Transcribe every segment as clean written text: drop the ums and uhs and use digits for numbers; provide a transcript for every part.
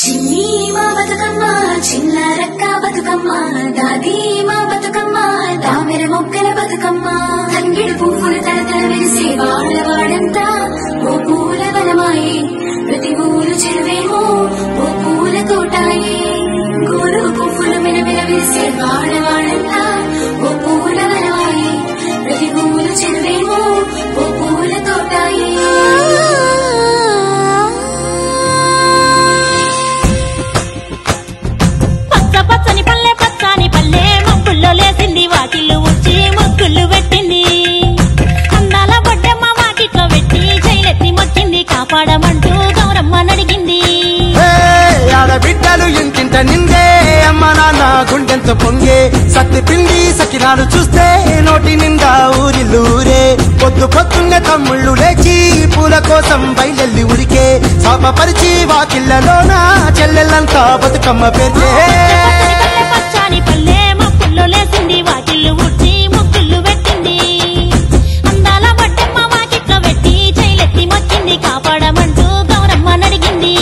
చిన్ని మా బతుకమ్మ చిన్నారక్క బతుకమ్మ దాది మా బతుకమ్మ తామెర మొక్కల బతుకమ్మ తంగిడు పువ్వులు తలతల వెలిసే వాడవాడంతా ఓ పూల వనమాయే ప్రతి ఊరు చెరువేమో ఓ పూల తోటాయే గోరు పువ్వులు మెలమెల వెలిసే వాడవాడంతా ఓ పూల వనమాయే ప్రతి ఊరు చెరువేమో ఓ పూల తోటాయే పచ్చని పల్లె పచ్చని పల్లె మబ్బుల్లో లేసింది వాకిళ్ళు ఉచ్చి ముగ్గులు పెట్టింది అందాల బొడ్డమ్మ వాకిట్లో పెట్టి జైలెత్తి మొక్కింది కాపాడమంటూ గౌరమ్మ నడిగింది ఆడబిడ్డలు ఇంటింట నిందే అమ్మ నాన్న గుండెంత పొంగే సత్తి పిండి సకినాలు చూస్తే నోటి నిండా ఊరిల్లూరే పొద్దు పొద్దున్నే తమ్ముళ్ళు లేచి పూల కోసం బయలెల్లి ఉరికే శాపపరిచి వాకిళ్లలోన చెల్లెళ్ళంతా బతుకమ్మ పేర్చే పచ్చని పల్లె మబ్బుల్లో లేసింది వాకిళ్ళు ఉచ్చి ముగ్గులు పెట్టింది అందాల బొడ్డమ్మ వాకిట్లో పెట్టి జైలెత్తి మొక్కింది కాపాడమంటూ గౌరమ్మ నడిగింది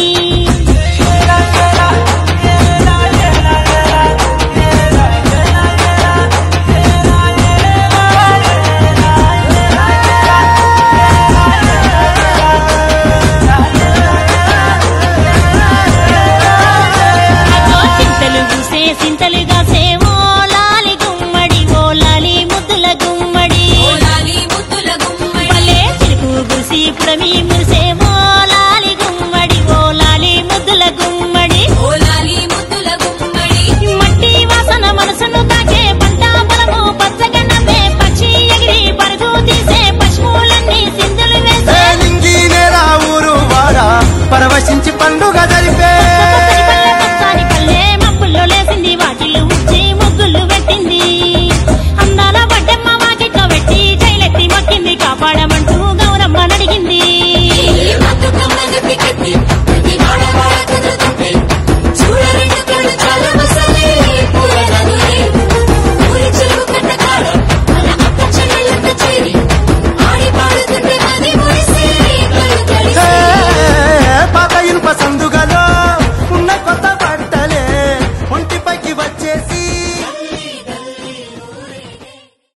సింతలుగా సేవో లాలి గుమ్మడి ఓ లాలి ముద్దుల గుమ్మడి పల్లె చిరుకు గుసి పుడమి మురిసేవో లాలి గుమ్మడి ఓ లాలి ముద్దుల గుమ్మడి మట్టి వాసన మనసును తాకే పంట బలము పచ్చగా నవ్వే పక్షి ఎగిరి పరుగు తీసే పశువులన్నీ సింధులు వేసే ఊరు వాడ పరవశించి పండుగ జరిపే